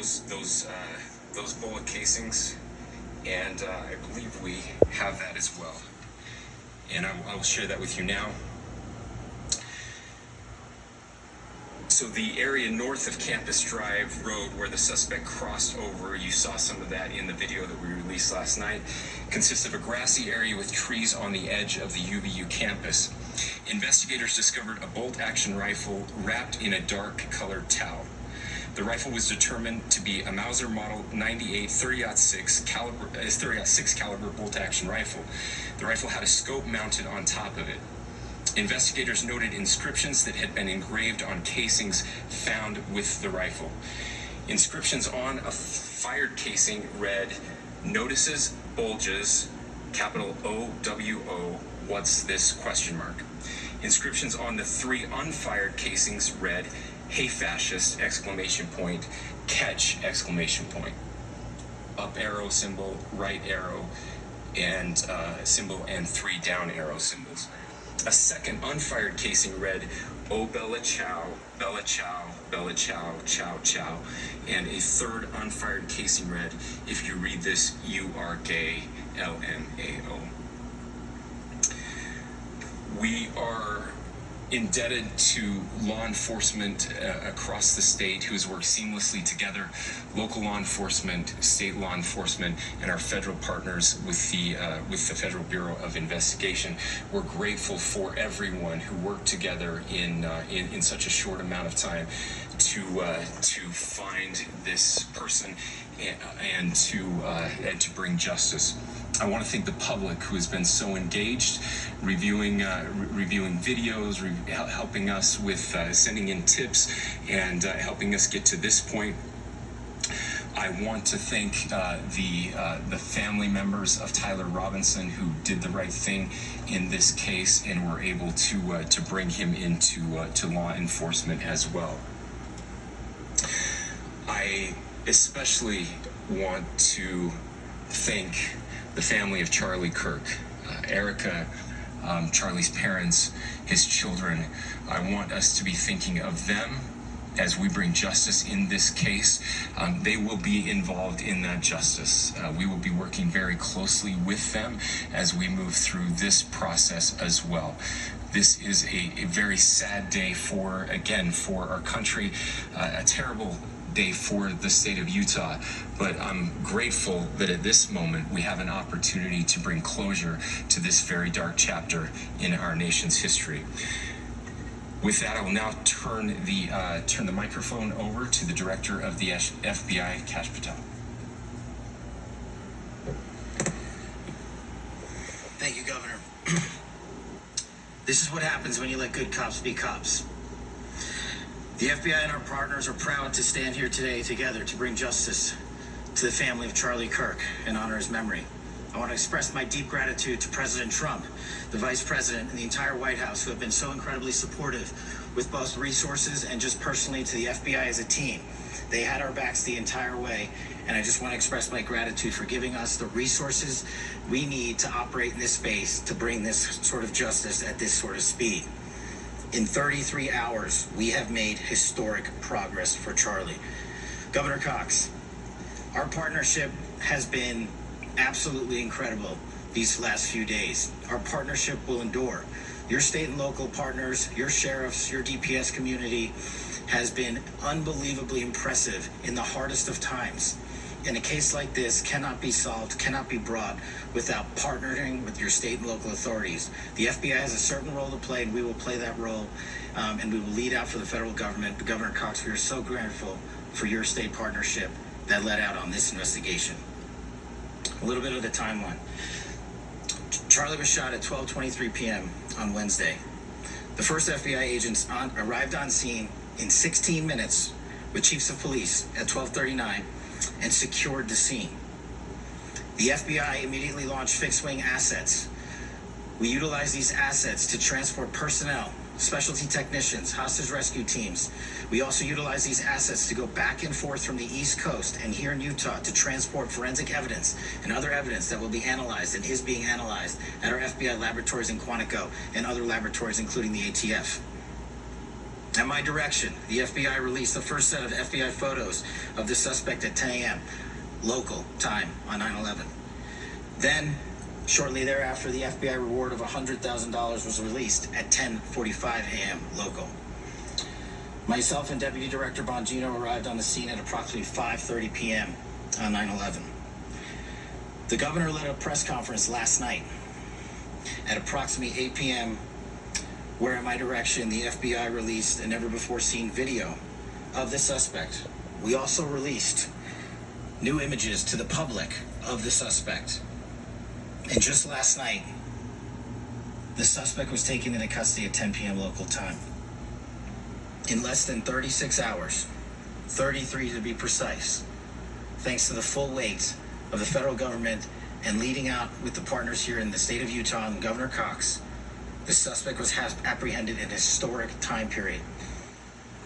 those bullet casings, and I believe we have that as well. And I will share that with you now. So the area north of Campus Drive Road where the suspect crossed over, you saw some of that in the video that we released last night, consists of a grassy area with trees on the edge of the UVU campus. Investigators discovered a bolt-action rifle wrapped in a dark-colored towel. The rifle was determined to be a Mauser Model 98 30-06 caliber bolt-action rifle. The rifle had a scope mounted on top of it. Investigators noted inscriptions that had been engraved on casings found with the rifle. Inscriptions on a fired casing read, "Notices, bulges, capital OWO, what's this, question mark." Inscriptions on the 3 unfired casings read, "Hey fascist, exclamation point, catch, exclamation point." Up arrow symbol, right arrow, and symbol, and 3 down arrow symbols. A second unfired casing read, "Oh Bella Chow, Bella Chow, Bella Chow, Chow Chow." And a third unfired casing read, "If you read this, you are gay, LMAO." We are indebted to law enforcement across the state who has worked seamlessly together, local law enforcement, state law enforcement, and our federal partners with the Federal Bureau of Investigation. We're grateful for everyone who worked together in such a short amount of time to find this person and to bring justice. I want to thank the public who has been so engaged, reviewing videos, helping us with sending in tips, and helping us get to this point. I want to thank the family members of Tyler Robinson who did the right thing in this case and were able to bring him into to law enforcement as well. I especially want to thank the family of Charley Kirk, Erica, Charley's parents, his children. I want us to be thinking of them as we bring justice in this case. They will be involved in that justice. We will be working very closely with them as we move through this process as well. This is a very sad day for our country, a terrible day for the state of Utah, but I'm grateful that at this moment we have an opportunity to bring closure to this very dark chapter in our nation's history. With that, I will now turn the microphone over to the Director of the FBI, Kash Patel. Thank you, Governor. This is what happens when you let good cops be cops. The FBI and our partners are proud to stand here today together to bring justice to the family of Charley Kirk and honor his memory. I want to express my deep gratitude to President Trump, the Vice President, and the entire White House who have been so incredibly supportive with both resources and just personally to the FBI as a team. They had our backs the entire way, and I just want to express my gratitude for giving us the resources we need to operate in this space to bring this sort of justice at this sort of speed. In 33 hours, we have made historic progress for Charley. Governor Cox, our partnership has been absolutely incredible these last few days. Our partnership will endure. Your state and local partners, your sheriffs, your DPS community has been unbelievably impressive in the hardest of times. And a case like this cannot be solved, cannot be brought without partnering with your state and local authorities. The FBI has a certain role to play, and we will play that role, and we will lead out for the federal government. But Governor Cox, we are so grateful for your state partnership that led out on this investigation. A little bit of the timeline. Charley was shot at 12:23 p.m. on Wednesday. The first FBI agents arrived on scene in 16 minutes with chiefs of police at 12:39 and secured the scene. The FBI immediately launched fixed-wing assets. We utilized these assets to transport personnel, specialty technicians, hostage rescue teams. We also utilize these assets to go back and forth from the East Coast and here in Utah to transport forensic evidence and other evidence that will be analyzed and is being analyzed at our FBI laboratories in Quantico and other laboratories, including the ATF. At my direction, the FBI released the first set of FBI photos of the suspect at 10 a.m. local time on 9/11. Then, shortly thereafter, the FBI reward of $100,000 was released at 10:45 a.m. local. Myself and Deputy Director Bongino arrived on the scene at approximately 5:30 p.m. on 9/11. The governor led a press conference last night at approximately 8 p.m., where at my direction, the FBI released a never-before-seen video of the suspect. We also released new images to the public of the suspect. And just last night, the suspect was taken into custody at 10 p.m. local time. In less than 36 hours, 33 to be precise, thanks to the full weight of the federal government and leading out with the partners here in the state of Utah and Governor Cox, the suspect was apprehended in a historic time period.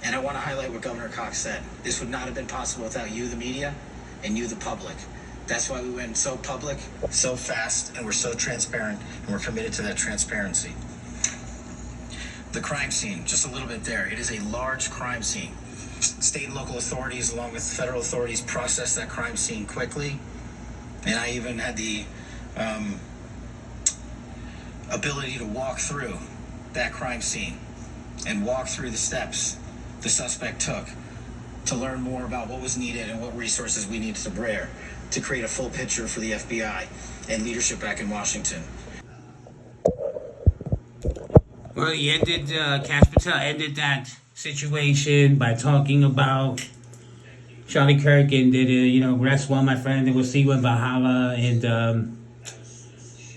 And I want to highlight what Governor Cox said. This would not have been possible without you, the media, and you, the public. That's why we went so public, so fast, and we're so transparent, and we're committed to that transparency. The crime scene, just a little bit there. It is a large crime scene. State and local authorities, along with federal authorities, processed that crime scene quickly. And I even had the ability to walk through that crime scene and walk through the steps the suspect took to learn more about what was needed and what resources we needed to bear to create a full picture for the FBI and leadership back in Washington. Well, he ended, Cash Patel ended that situation by talking about Charley Kirk and did, rest well, my friend, and we'll see you in Valhalla. And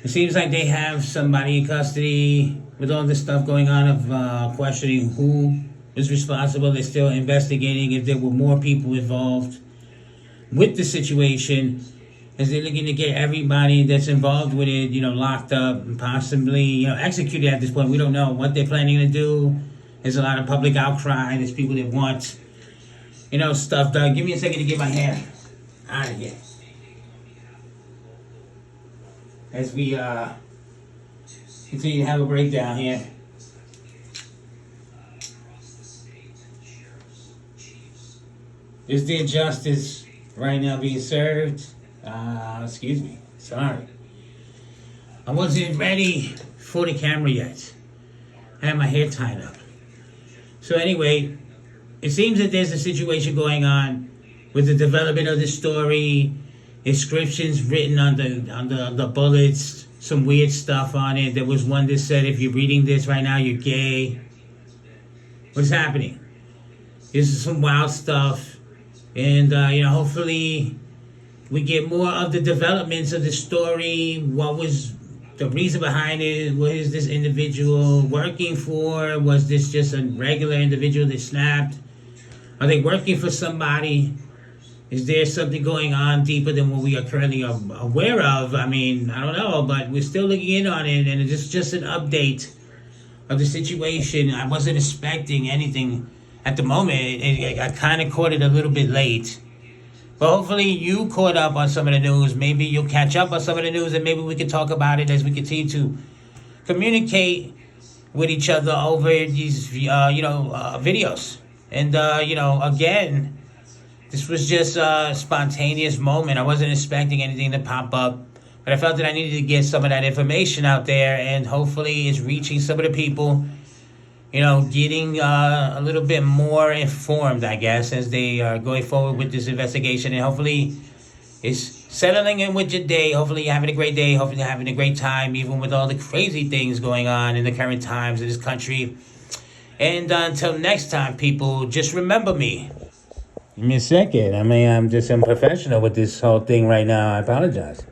it seems like they have somebody in custody with all this stuff going on of questioning who is responsible. They're still investigating if there were more people involved with the situation, as they're looking to get everybody that's involved with it, locked up and possibly, executed at this point. We don't know what they're planning to do. There's a lot of public outcry. There's people that want, stuff done. Give me a second to get my hair out of here. As we continue to have a breakdown here. Is there justice right now being served? Excuse me. Sorry. I wasn't ready for the camera yet. I had my hair tied up. So anyway, it seems that there's a situation going on with the development of the story, inscriptions written on the bullets, some weird stuff on it. There was one that said, if you're reading this right now, you're gay. What's happening? This is some wild stuff. And, hopefully we get more of the developments of the story. What was the reason behind it? What is this individual working for? Was this just a regular individual that snapped? Are they working for somebody? Is there something going on deeper than what we are currently aware of? I mean, I don't know, but we're still looking in on it, and it's just an update of the situation. I wasn't expecting anything at the moment. I kind of caught it a little bit late. But hopefully you caught up on some of the news. Maybe you'll catch up on some of the news, and maybe we can talk about it as we continue to communicate with each other over these, videos. And, again, this was just a spontaneous moment. I wasn't expecting anything to pop up, but I felt that I needed to get some of that information out there, and hopefully it's reaching some of the people, getting a little bit more informed, I guess, as they are going forward with this investigation. And hopefully it's settling in with your day. Hopefully you're having a great day. Hopefully you're having a great time, even with all the crazy things going on in the current times in this country. And until next time, people, just remember me. Give me a second. I'm just unprofessional with this whole thing right now. I apologize.